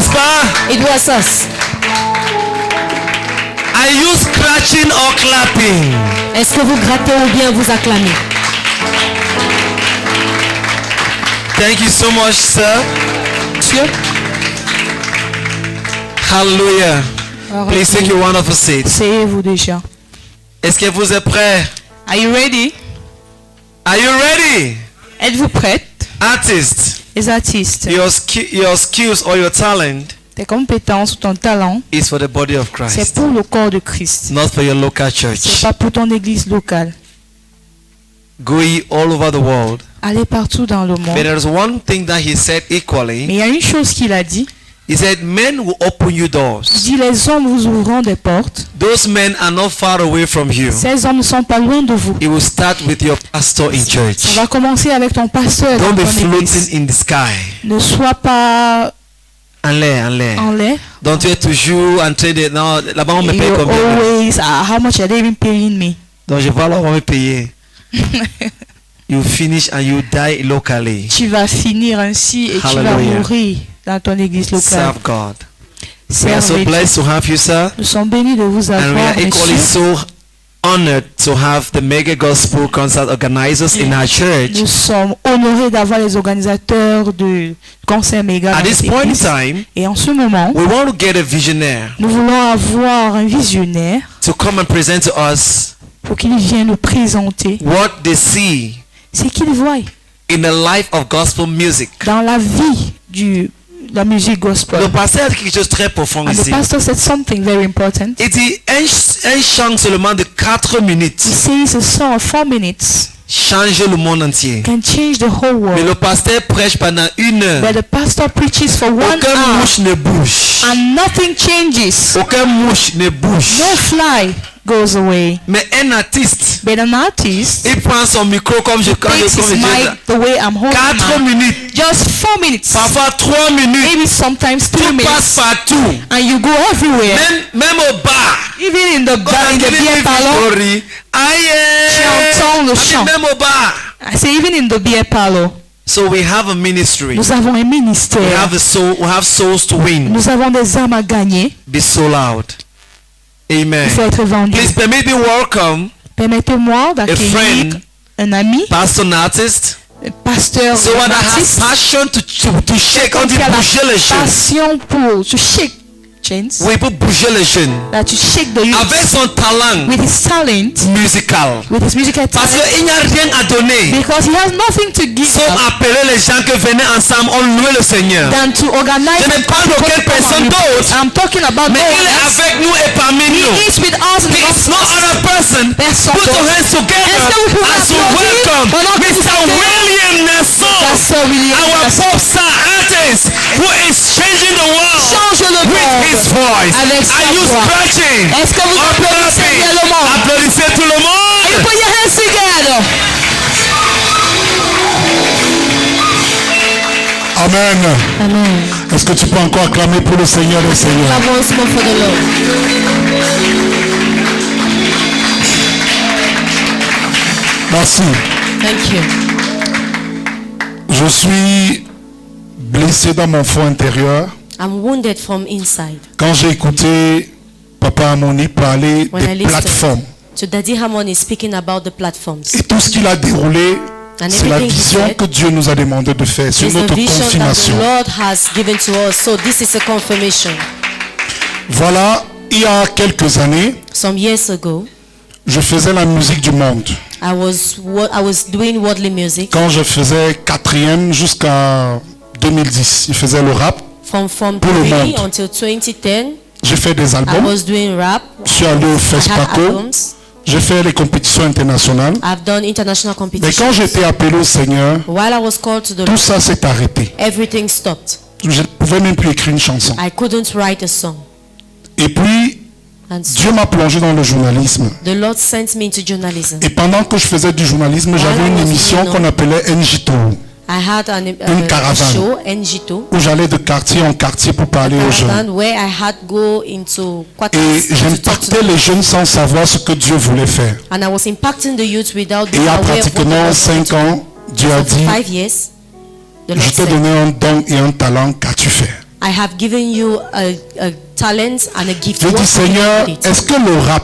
n'est-ce pas? It was us. Are you scratching or clapping? Est-ce que vous grattez ou bien vous acclamez? Thank you so much, sir. Monsieur. Hallelujah. Please take your wonderful seat. Asseyez-vous déjà. Est-ce que vous êtes prêts? Are you ready? Are you ready? Êtes-vous prête? Artist, Les artistes, your skills or your talent tes compétences ou ton talent, is for the body of c'est Christ, pour le corps de Christ. not for your local C'est church. pas pour ton église locale. Go ye all over the world. Allez partout dans le But monde. there's one thing that he said Mais equally. il y a une chose qu'il a dit. He said, men will open you Il doors. dit, les hommes vous ouvriront des portes. Those men are not far away from you. Ces hommes ne sont pas loin de vous. It will start with your pastor in Ça church. va commencer avec ton pasteur dans Don't be ton église. floating in the sky. Ne sois pas En l'air, en l'air. en l'air. Donc tu es toujours en train de... Non, là-bas on me paye You're combien? always, how much are they even paying me? Donc je vais alors on va me payer. You finish and you die locally. Tu vas finir ainsi et tu vas Hallelujah. mourir dans ton église locale. Serve God. We are so Servez. blessed to have you, sir. Nous sommes bénis de vous And we avoir, are equally messieurs. so honored to have the mega gospel concert organizers in our church. Nous sommes honorés d'avoir les organisateurs du concert méga dans At this notre point in église. time, Et en ce moment, we want to get a visionaire nous voulons avoir un visionnaire to come and present to us pour qu'il vienne nous présenter what they see ce qu'il voit in the life of gospel music. dans la vie de la musique gospel. Le pasteur a quelque chose de très profond And the ici. pastor said something very important. Il dit un chant seulement de 4 He minutes says a song of 4 minutes change le monde entier. can change the whole Mais world. le pasteur prêche pendant 1 heure. But the pastor preaches for 1 Aucun hour mouche ne bouge. and nothing changes. Aucun mouche ne bouge. No fly goes away. Mais un artiste, But an artist il prend son micro comme je takes his mic the way I'm holding 4 mine. minutes, Just 4 minutes. parfois 3 minutes. Maybe sometimes 3 Tu passes minutes. partout. And you go everywhere. Même au bar. Even in the bar, in the beer parlor. Glory. Tu entends le chant. Même au bar. I say even in the beer parlor. So we have a ministry. Nous avons un We ministère. have souls to win. Nous avons des âmes à gagner. Be sold out. Amen. Il faut être vendu. Please permit me welcome Permettez-moi a d'accueillir friend, un ami, pastor and artist. un pasteur, So what un I have artiste, passion to shake on the qui a la bouger les jeunes. passion pour to shake chains, Oui, pour bouger les jeunes. that to shake the Avec youth son talent with his talent, musical. with his musical Parce talent, qu'il n'y a rien à donner. because he has nothing to give Sauf up appeler les gens qui venaient ensemble, on louait le Seigneur. than to organize Je ne and parle d'aucune personne d'autre, I'm talking about mais il est those. avec nous et parmi He nous. is with us in the It's no gospel. other person. Personne Put your d'autre. hands together Est-ce que vous pouvez as you applaudir welcome pendant que vous Mr. chantez? William Nassau, Pasteur William our Nassau. pop star artist who is changing the world Change le with his monde voice. avec sa Are you voix. scratching? Est-ce que vous Or applaudissez clapping? également? Applaudissez tout le You monde. put your hands together. Amen. Amen. Est-ce que tu peux encore acclamer pour le Seigneur et le Seigneur? Clap once more for the Lord. Merci. Thank you. Je suis blessé dans mon fond intérieur I'm wounded from inside. quand j'ai écouté Papa Amoni parler When I des listened plateformes. to Daddy Harmon is speaking about the platforms. Et tout ce qu'il a déroulé, And c'est la everything he vision said que Dieu nous a demandé de faire sur It's the notre vision that the confirmation. Lord has given to us. So this is a confirmation. Voilà, il y a quelques années, Some years ago, je faisais la musique du monde. I was doing worldly music Quand je faisais 4e jusqu'à 2010, je faisais le rap. from Pour le 3 monde. until 2010. J'ai fait des I albums. was doing rap. Je suis allé au I had FESPACO. albums. J'ai fait les compétitions internationales. I've done international Mais competitions. quand j'étais appelé au Seigneur, While I was called to the tout ça s'est arrêté. everything stopped. Je ne pouvais même plus écrire une chanson. I couldn't write a song. Et puis, And so Dieu m'a plongé dans le journalisme. the Lord sent me into journalism. Et pendant que je faisais du journalisme, j'avais une émission qu'on appelait NJTO, I had Une a caravane. show, NGTO, où j'allais de quartier en quartier pour parler aux jeunes. caravan, where I had go into quarters Et to talk to j'impactais them. les jeunes sans savoir ce que Dieu voulait faire. And I was impacting the youth without Et being il y a aware of what the pratiquement Lord 5 wanted to do. ans, Dieu a For dit, 5 years, the Lord je t'ai said, donné un don et un talent, qu'as-tu fait? I have given you a talent and a gift. Je What dis, will you do Seigneur, with it? est-ce que le rap,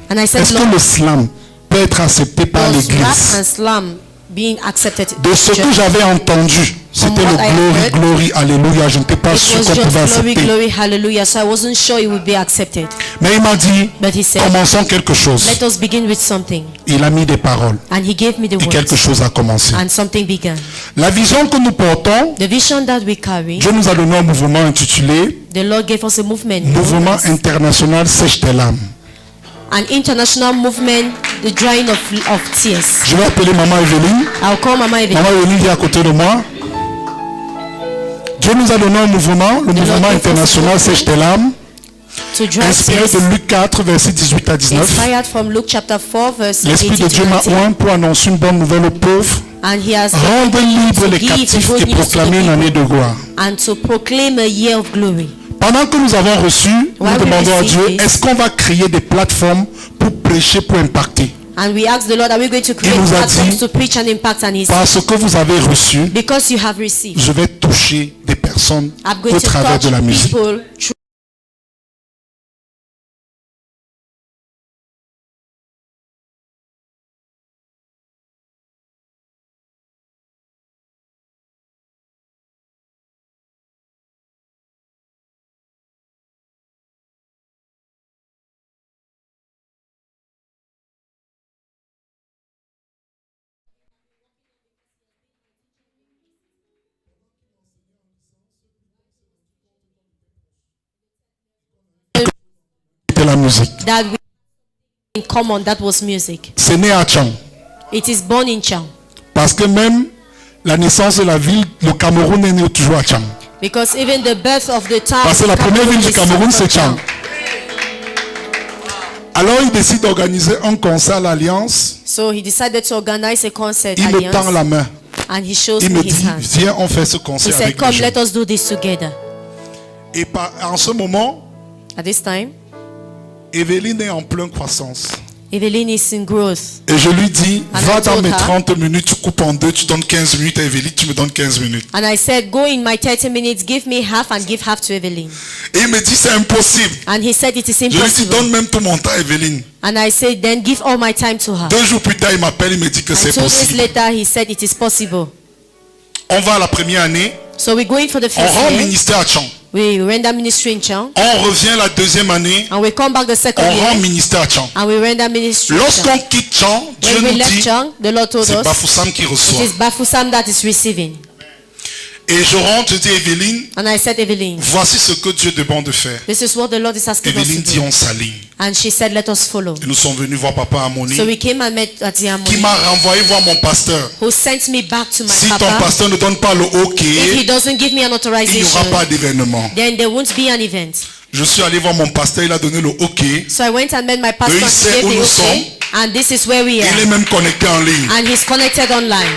And I said, est-ce que Lord, le slam peut être accepté par does rap l'église? and slam being accepted? De ce que j'avais entendu, c'était le what I glory, heard, glory, alléluia. Je n'étais pas It sûr was qu'on just pouvait glory, accepter. glory, hallelujah. So I wasn't sure it would be accepted. Mais il m'a dit, But he said, commençons quelque chose. let us begin with something. Il a mis des paroles And he gave me the et quelque words. chose a commencé. And something began. La vision que nous portons, The vision that we carry, Dieu nous a donné un mouvement intitulé the Lord gave us a movement. Mouvement international Sèche tes larmes. An international movement, the drying of tears. Je vais appeler Maman Evelyne. I'll call Mama Evelyn. Maman Evelyne vient à côté de moi. Dieu nous a donné un mouvement, le mouvement international Sèche tes larmes, To dry inspiré tears. de Luc 4, versets 18 à 19. Inspired from Luke chapter 4 verse L'Esprit 18 de Dieu to m'a 19. oint pour annoncer une bonne nouvelle aux pauvres, And he has rendre libres les to give the captifs good et news to the proclamer une people. année de gloire. And to proclaim a year of glory. Pendant que nous avons reçu, nous While we demandons à receive Dieu, this, est-ce qu'on va créer des plateformes pour prêcher, pour impacter? And we asked the Lord, are we going to create nous a platforms dit, to preach and impact? And he said, Parce que vous avez reçu, because you have received, je vais toucher des personnes I'm going au to travers touch de la musique. people through. De la musique. That we in common, that was music. C'est né à Tchang. It is born in Chang. Parce que même la naissance de la ville, le Cameroun est né toujours à Tchang. Because even the birth of the town, Parce que la première ville du Cameroun, c'est Tchang. Chang. Alors il décide d'organiser un concert à l'Alliance. So he decided to organize a concert Il me alliance, tend la main. and he shows Il me me his dit, hand. viens, on fait ce He concert said, avec les come, jeunes. let us do this together. Et en ce moment, At this time, Evelyne est en pleine croissance. Evelyn is in growth. Et je lui dis, And va I dans told mes her, 30 minutes, tu coupes en deux, tu donnes 15 minutes à Evelyne, tu me donnes 15 minutes. And I said, go in my 30 minutes, give me half and give half to Evelyn. Et il me dit, c'est impossible. And he said, it is Je lui dis, impossible. donne même tout mon temps à Evelyne. And I said, then give all my time to her. 2 jours plus tard, il m'appelle, il me dit que And c'est 2 days possible. later, he said, it is possible. On va à la première année, So we go in for the on first rend year. ministère à Tchang. We render ministry in Chang. On revient la deuxième année, And we come back the second on rend year. ministère à Tchang. And we render ministry in Lorsqu'on Chang. quitte Tchang, Dieu When we nous left dit, Chang, the Lord told c'est us, Bafoussam qui it reçoit. is Bafoussam that is receiving. Et je rentre, je dis, Evelyne, And I said, Evelyn, voici ce que Dieu demande de faire. this is what the Lord is asking us Evelyne to dit, do. on s'aligne. And she said, let us follow. Et nous sommes venus voir Papa Amoni, So we came and met at the qui Harmony, m'a renvoyé voir mon pasteur. who sent me back to my Si ton papa. pasteur ne donne pas le If he OK, doesn't give me an il n'y aura authorization, pas d'événement. then there won't be an event. Je suis allé voir mon pasteur, il a donné le OK. So I went and met my pastor Il and sait he gave où me nous okay. sommes. And this is where we Il est are. même connecté en ligne. And he's connected online.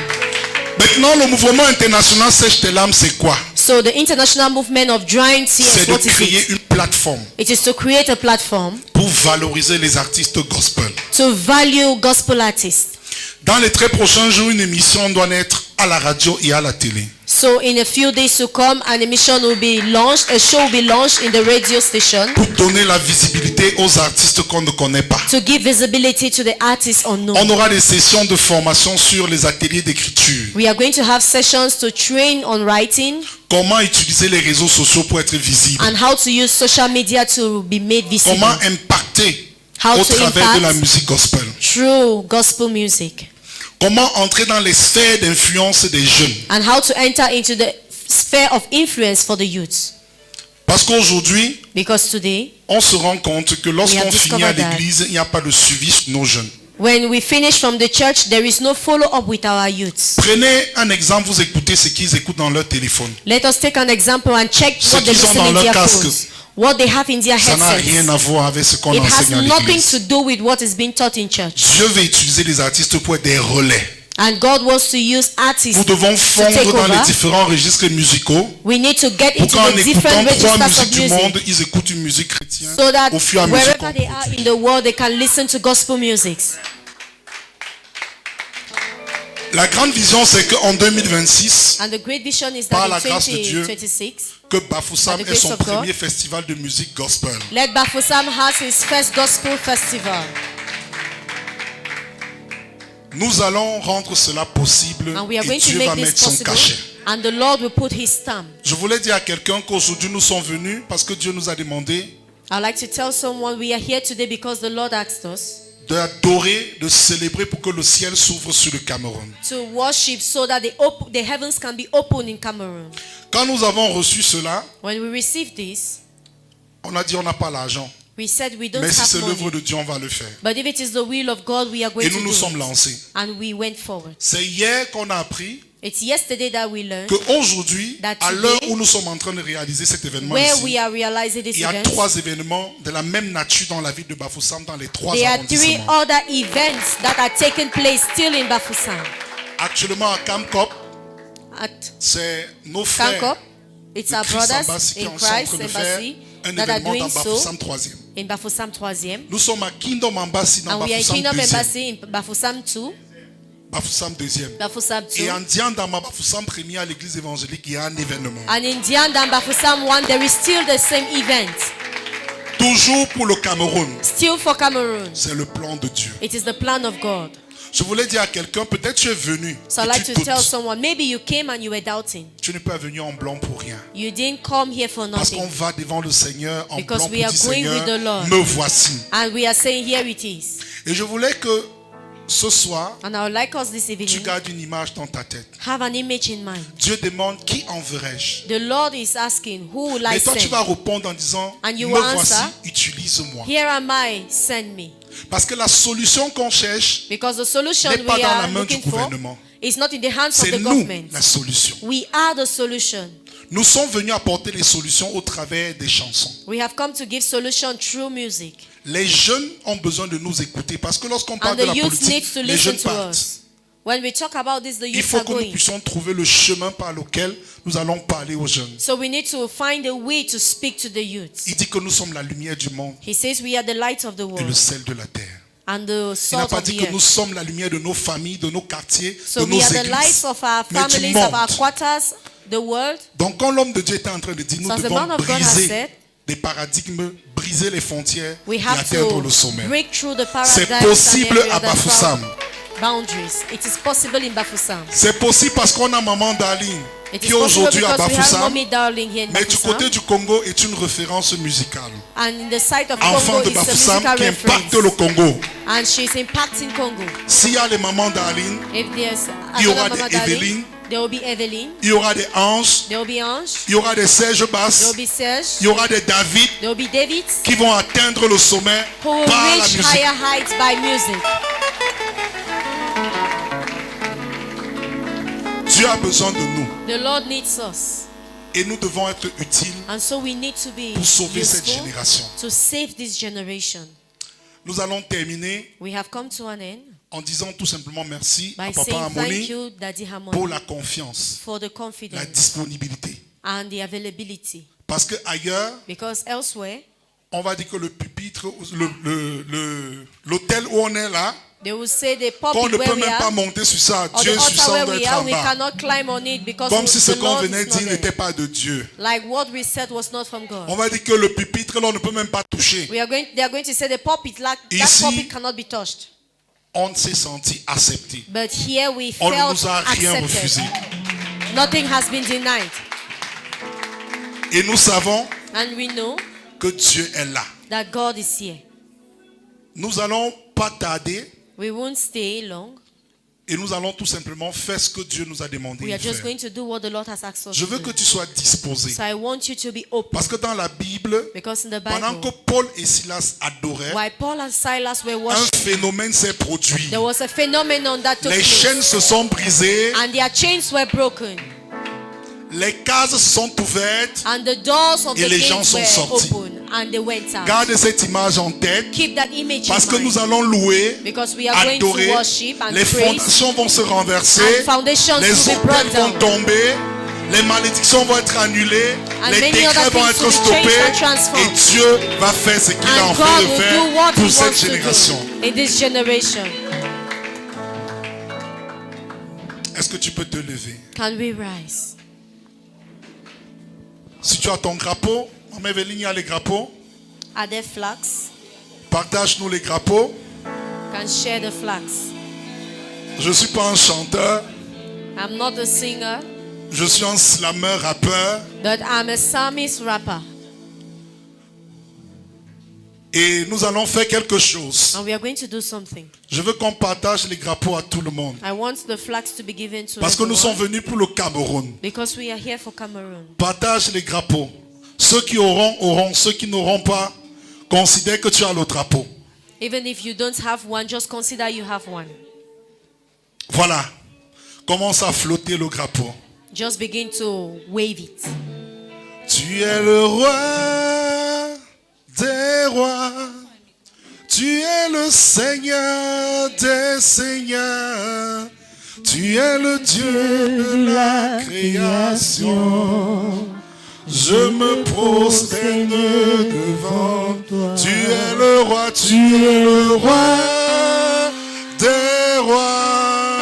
Maintenant, le mouvement international Sèche tes larmes, c'est quoi? So the international movement of drying tears, C'est de what is créer it? une plateforme It is to create a platform pour valoriser les artistes gospel. to value gospel artists. Dans les très prochains jours, une émission doit naître à la radio et à la télé. So in a few days to come, an emission will be launched, a show will be launched in the radio station Pour donner la visibilité aux artistes qu'on ne connaît pas. to give visibility to the artists unknown. On aura des sessions de formation sur les ateliers d'écriture. We are going to have sessions to train on writing Comment utiliser les réseaux sociaux pour être visible. and how to use social media to be made visible Comment impacter How au to travers de la impact. musique gospel. through gospel music, Comment entrer dans les sphères d'influence des jeunes. and how to enter into the sphere of influence for the youth. Parce qu'aujourd'hui, Because today, on se rend compte que We lorsqu'on have finit à discovered that. l'église, il n'y a pas de suivi sur nos jeunes. when we finish from the church, there is no follow-up with our youths. Prenez un exemple, vous écoutez ce qu'ils écoutent dans leur téléphone. Let us take an example and check Ce what they qu'ils ont listen dans in leur their casque. phones, what they have in their Ça n'a rien headsets. à voir avec ce qu'on It has enseigne à nothing l'église. to do with what is being taught in church. Dieu veut utiliser les artistes pour être des relais. And God wants to use artists Nous devons to fondre take dans les over. différents registres musicaux We need to get pour into qu'en the écoutant different 3 registers musiques of du music monde, ils écoutent une musique chrétienne so that au fur et à mesure qu'on wherever they are produit. in the world, they can listen to gospel music. La grande vision, c'est qu'en 2026, And the great vision is Par that la in grâce de Dieu, 2026, que Bafoussam By the ait son grace of God, premier festival de musique gospel. let Bafoussam has his first gospel festival. Nous allons rendre cela possible And we are et going to Dieu va make mettre this son possible. cachet. And the Lord will put his stamp. Je voulais dire à quelqu'un qu'aujourd'hui nous sommes venus parce que Dieu nous a demandé I'd like to tell someone we are here today because the Lord asked us d'adorer, de célébrer pour que le ciel s'ouvre sur le Cameroun. to worship so that the heavens can be open in Cameroon. Quand nous avons reçu cela, When we received this, on a dit on n'a pas l'argent. we said we don't Mais si have c'est l'œuvre money. de Dieu, on va le faire. But if it is the will of God, we are going Et to nous do nous sommes it. lancés. And we went forward. C'est hier qu'on a appris It's yesterday that we learned qu'aujourd'hui, That à today, l'heure où nous sommes en train de réaliser cet événement where ici, we are realizing this il y a event. 3 événements de la même nature dans la ville de Bafoussam, dans les 3 There are 3 arrondissements. other events that are taking place still in Bafoussam. Actuellement à Camcop, At c'est nos frères Kankop, it's de our Christ brothers Embassy qui in sont en Christ train de faire Embassy un that are événement doing dans so Bafoussam 3e. in Bafoussam 3e. Nous sommes à Kingdom Embassy dans And we are in Bafoussam Kingdom 2e. Embassy in Bafoussam 2. Bafoussam 2e. Bafoussam 2. Et en Diandama, Bafoussam 1er à l'église évangélique, il y a un événement. And in Diandam, Bafoussam 1, there is still the same event. Toujours pour le Cameroun. Still for Cameroon. C'est le plan de Dieu. It is the plan of God. Je voulais dire à quelqu'un, peut-être tu es venu. So I'd et like tu to tell doutes. someone, maybe you came and you were doubting. Tu n'es pas venu en blanc pour rien. You didn't come here for Parce qu'on nothing. va devant le Seigneur en Because blanc pour we are dire going with Seigneur, the Lord. me voici. And we are saying, here it is. Et je voulais que ce soir, And I would like us this tu evening, gardes une image dans ta tête. have an image in mind. Dieu demande qui enverrai-je. The Lord is asking, who will I Et toi tu send? vas répondre en disant, And you me will voici, answer, utilise-moi. Here am I, send me. Parce que la solution qu'on cherche, Because the solution n'est pas we dans la are main du looking for gouvernement. is not in the hands of C'est the nous government. la solution. We are the solution. Nous sommes venus apporter les solutions au travers des chansons. We have come to give solution through music. Les jeunes ont besoin de nous écouter parce que lorsqu'on parle And de the la youth politique, needs to les listen jeunes to partent. us. When we talk about this, the Il youth faut are que nous going. puissions trouver le chemin par lequel nous allons parler aux jeunes. So we need to find a way to speak to the youth. Il dit que nous sommes la lumière du monde He says we are the light of the et le world sel de la terre. and the Il n'a salt pas of dit the que nous earth. sommes la lumière de nos familles, de nos quartiers, So de nos we are the églises, lights of our mais du families, of our monde. quarters, the world. Donc quand l'homme de Dieu était en train de dire, nous So as the devons man of God has briser said, des paradigmes, briser les frontières we et have atteindre to le sommet. break through the C'est paradigms possible and every à other Bafoussam. boundaries. It is possible in Bafoussam. C'est possible parce qu'on a maman Darling It qui is est possible aujourd'hui à because we have Bafoussam, Mommy Darling here in mais du Bafoussam. côté du Congo est une référence musicale. And in the site of Enfant Congo de is a Bafoussam musical qui impacte le reference. Congo. And she's impacting Congo. S'il y a les mamans Darling, If there's Il y aura another Mama des Darling, Evelyn. there will be Evelyn. il y aura des Anges, There will be Ange. il y aura des Serge There Bass, will be Serge. il y aura des David There will be David. qui vont atteindre le sommet Who will par la reach musique. higher heights by music. Dieu a besoin de nous The Lord needs us. et nous devons être utiles And so we need to be pour sauver cette useful génération. to save this generation. Nous allons terminer We have come to an end en disant tout simplement merci à by Papa saying thank Amoni you, Daddy pour Harmony, la confiance, for the la confidence disponibilité. and the availability. Parce que ailleurs, Because elsewhere, on va dire que le pupitre, l'hôtel où on est là, they will say the qu'on ne pulpit where peut we même pas are, monter sur ça. or Dieu the sur altar ça, on where doit we être are, en we bas. cannot climb on it because Comme si ce the qu'on Lord venait is not dire there. n'était pas de Dieu. Like what we said was not from God. On va dire que le pupitre, là, on ne peut même pas toucher. They are going to say the pulpit, like that Ici, pulpit cannot be touched. On s'est senti accepté. But here we On ne felt nous a rien accepted. refusé. Nothing has been denied. Et nous savons And we know que Dieu est là. that God is here. Nous allons pas tarder We won't stay long. et nous allons tout simplement faire ce que Dieu nous a demandé We de are just faire. going to do what the Lord has asked us Je to veux do. que tu sois disposé. So I want you to be open. Parce que dans la Bible, Because in the pendant que Bible, Paul et Silas adoraient, while Paul and Silas were un worshiping, phénomène s'est produit. there was a phenomenon that took Les place. chaînes se sont brisées, And their chains were broken. les cases se sont ouvertes. And the doors of Et the les gens gates sont were sortis. open. And they went out. Gardez cette image en tête Keep that image parce in que mind. nous allons louer, Because we are going to adorer, worship and les praise. fondations vont se renverser, And foundations les will be hôtels brought vont down. tomber, les malédictions vont être annulées, And les many décrets other vont things être will be changed and stoppés transformed. et Dieu va faire ce qu'il a And en God train de will do faire what He pour cette wants to génération. do in this generation. Est-ce que tu peux te lever? Can we rise? Si tu as ton grappot, Maman Evelyne, il y a les grappots. Are there flags? Partage-nous les grappots. Can share the flags. Je ne suis pas un chanteur. I'm not a singer, Je suis un slammer, rappeur. but I'm a psalmist rapper. Et nous allons faire quelque chose. And we are going to do something. Je veux qu'on partage les grappots à tout le monde. I want the flags to be given to Parce que nous sommes everyone venus pour le Cameroun. because we are here for Cameroon. Partage les grappots. Ceux qui auront, auront. Ceux qui n'auront pas, considère que tu as le drapeau. Even if you don't have one, just consider you have one. Voilà. Commence à flotter le drapeau. Just begin to wave it. Tu es le roi des rois. Tu es le Seigneur des seigneurs. Tu es le Dieu de la création. Je me prosterne devant toi. Tu es le roi, tu es le roi des rois.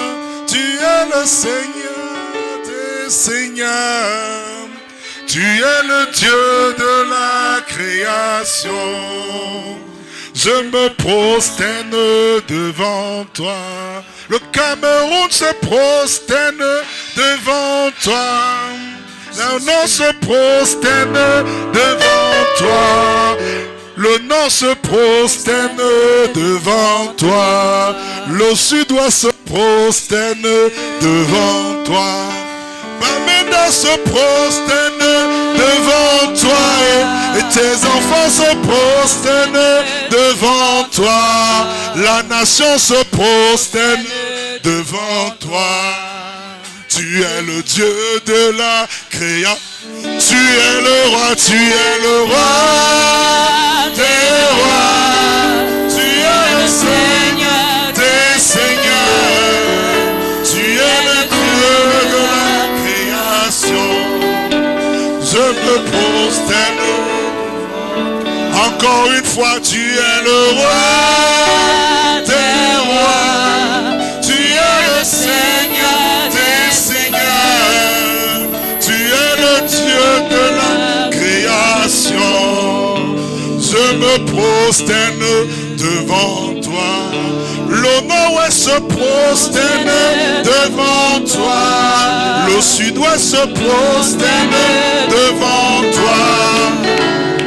Tu es le Seigneur des seigneurs. Tu es le Dieu de la création. Je me prosterne devant toi. Le Cameroun se prosterne devant toi. Le nom se prosterne devant toi. Le nom se prosterne devant toi. Le sud-ouest se prosterne devant toi. Bamenda se prosterne devant toi. Et tes enfants se prosternent devant toi. La nation se prosterne devant toi. Tu es le Dieu de la création. Tu es le roi, tu es le roi des rois. Tu es le Seigneur des seigneurs. Tu es le Dieu de la création. Je me prosterne. Encore une fois, tu es le roi des rois. Tu es le Seigneur des seigneurs. Tu es le Dieu de la création. Je me prosterne devant toi. Le nord-ouest se prosterne devant toi. Le sud-ouest se prosterne devant toi.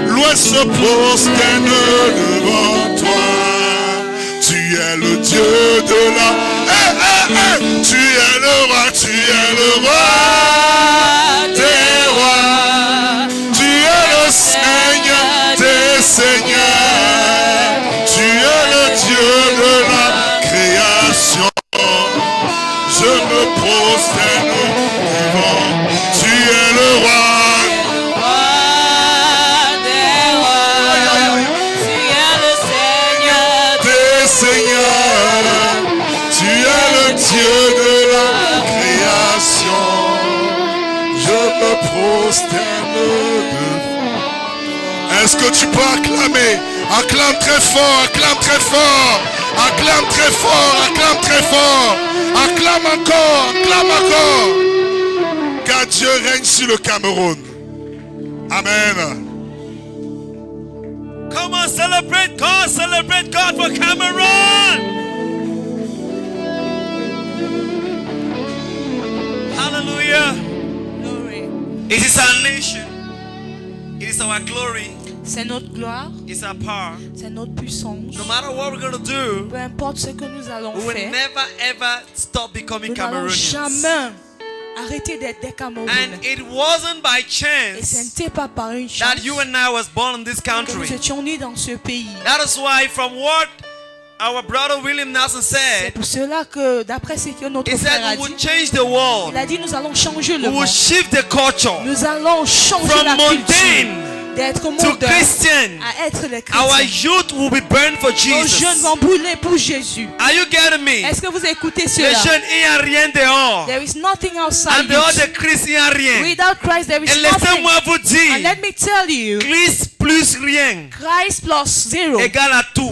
L'ouest se prosterne devant toi. Tu es le Dieu de la... Tu es le roi, tu es le roi des rois. Tu es le Seigneur des seigneurs. Tu es le Dieu de la création. Je me prosterne devant. Tu es le roi. Dieu de la création, je me prosterne devant. Est-ce que tu peux acclamer? Acclame très fort, acclame très fort, acclame très fort, acclame très fort, acclame encore, acclame encore. Car Dieu règne sur le Cameroun. Amen. Come on, celebrate God for Cameroon. Hallelujah. Glory. It is our nation. It is our glory. C'est notre gloire, It's our power. c'est notre puissance. No matter what we're going to do, Peu importe ce que nous allons we will faire, never ever stop becoming nous n'allons Cameroonians. jamais arrêter d'être des Camerounais. And it wasn't by Et ce chance n'était pas par une chance that you and I was born in this que nous country. étions nés dans ce pays. That is why, from what our brother William Nelson C'est said, pour cela que, d'après ce que notre he frère said a we dit, would change the world. il a dit nous allons changer le We will monde. shift the culture Nous allons changer from la culture mundane d'être to mondain Christian. à être les Our chrétiens. youth will be burned for Nos jeunes Jesus. vont brûler pour Jésus. Are you getting me? Est-ce que vous écoutez Les cela? jeunes, il n'y a rien dehors. There is nothing En outside dehors you. de Christ, il n'y a rien. Without Christ there Et is nothing. laissez-moi vous And dire, let me tell you, Christ plus rien Christ plus zero égale à tout.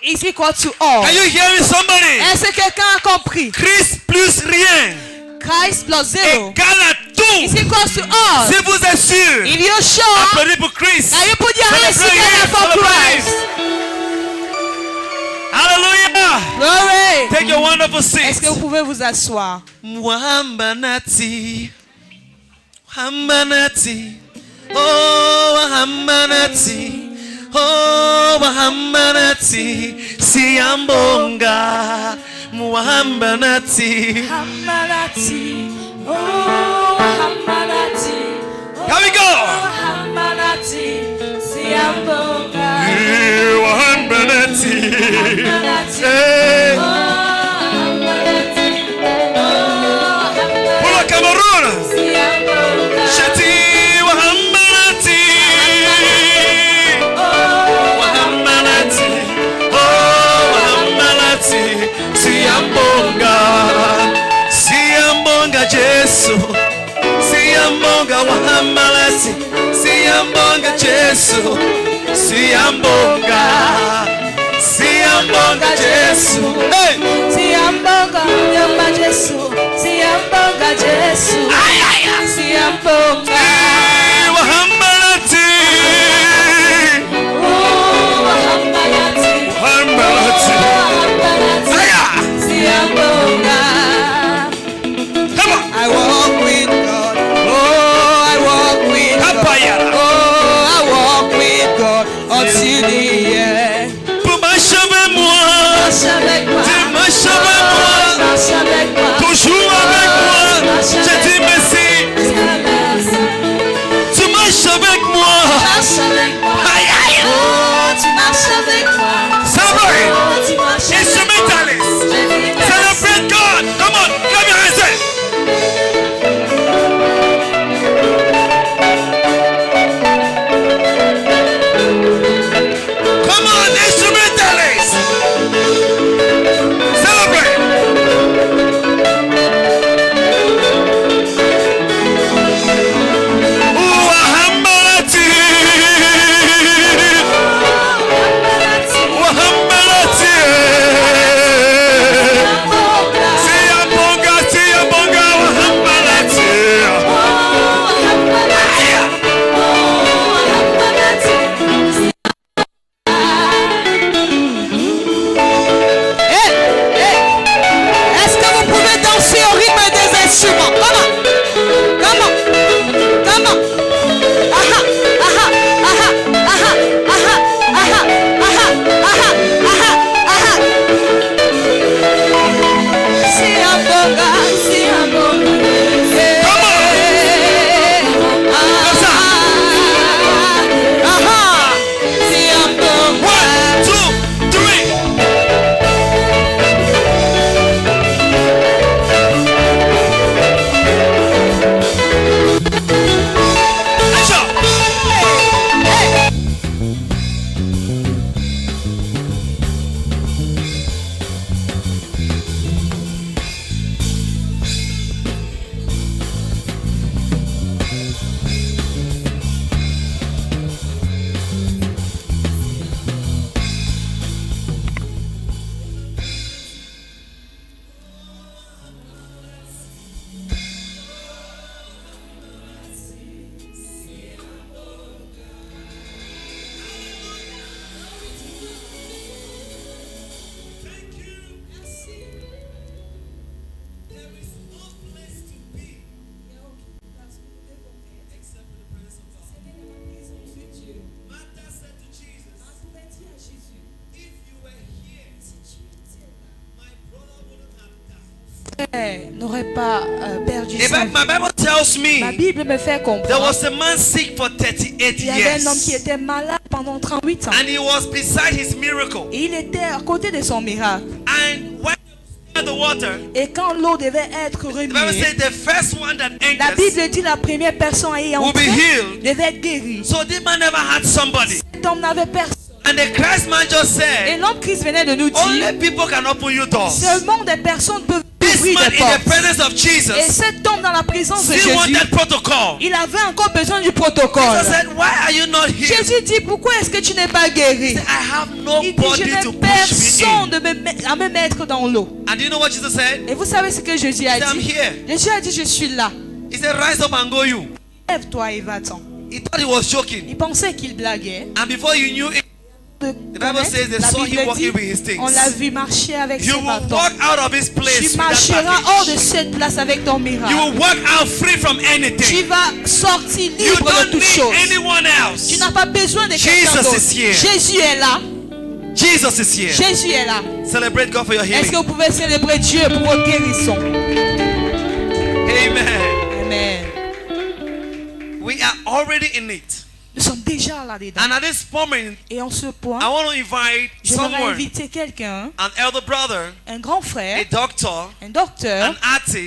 is equal to all. Are you hearing somebody? Est-ce que quelqu'un a compris? Christ plus rien Christ plus zero égale à is tout. equal to all. Si vous êtes sûr, If you're sure, applaudissez pour Christ. now you put your hands together for Christ. Hallelujah. Glory. Take your wonderful Est-ce seat. que vous pouvez vous asseoir? Wahambanati, Wahambanati, oh Wahambanati, oh Wahambanati, Siambonga, Wahambanati. Hambanati, oh Hambanati, Here we go. Hambanati, Siambonga, Wahambanati, Hambanati, hey, oh Hambanati, oh pour le Cameroun, Siambonga, Chati Wahambanati, Wahambanati, oh Wahambanati, Siambonga, Siambonga Jesu, Siambonga Wahambanati, Siambonga Jesu, Siambonga, Siambonga Jesu, hey, Siambonga, Yamba Jesu, Siambonga Jesu, Siambonga, Wahambanati, oh Hambanati, Wahambanati, Hambanati, aya, Siambonga. come on, I walk with God. Oh, I walk with God. Apayara. Oh, I walk with God until the end. pour marcher avec moi, Marche avec moi. tu marches avec moi, Marche avec moi. toujours avec moi, je dis merci, tu marches avec moi, Marche avec moi. aïe aïe, Oh, tu marches avec moi. celebrate, Oh, tu marches avec moi. instrumentalist, Je dis merci. celebrate God, come on, clap your hands there. Come on, instrumentalist, celebrate. Wahambanati, Wahambanati, Siambonga, Siambonga, Wahambanati. Est-ce que vous pouvez danser au rythme des instruments? Comment? Comment? Comment? Aha, aha, aha, aha, aha, aha, aha, aha, aha, aha. Siambonga, Siambonga. Come on. Comme ça. Aha, Siambonga. 1, 2, 3. Action. N'aurait pas perdu The sa Bible- vie. My Bible tells Ma me Bible me fait there comprendre. was a man sick for 38 Il y avait un homme qui years était malade pendant 38 ans. and he was beside his miracle. Et il était à côté de son miracle. And when he was the water, Et quand l'eau devait être the Bible remuée, said the first one that la enters Bible dit la première personne à y will be entrer healed. devait être guérie. So this man never had somebody. Cet homme n'avait personne. And the Christ man just Et said, l'homme Christ venait de nous only dire, people can open you doors. seulement des personnes peuvent This ouvrit man des in the portes. presence of Et Jesus cet homme dans la présence de still Jésus, wanted protocol. il avait encore besoin du protocole. Jesus said, why are you not here? Jésus dit, pourquoi est-ce que tu n'es pas guéri? I have Il dit, nobody je to n'ai push me personne in. à me mettre dans l'eau. And do you know what Jesus said? Et vous savez ce que Jésus a He said, I'm dit? here. Jésus a dit, je suis là. He said, rise up and go you. Lève-toi et va-t'en. He thought he was joking. Il pensait qu'il blaguait. And before you knew it, The Bible says they saw him walking with his things. On l'a vu marcher avec you ses will bâtons. walk out of this place Tu with that marcheras hors de package. cette place avec ton You miracle. will walk out free from Tu anything. vas sortir You libre de don't toute need chose. anyone Tu else. n'as pas besoin de quelqu'un Jesus d'autre. is here. Jésus est là. Jesus is here. Jésus est là. Celebrate God for your Est-ce que healing. vous pouvez célébrer Dieu pour votre guérison? Amen. Amen. We are already in it. Nous sommes déjà là-dedans. And at this moment, Et en ce I point, want to invite je vais someone, inviter quelqu'un, an elder brother, un grand a frère, doctor, un docteur, an artist,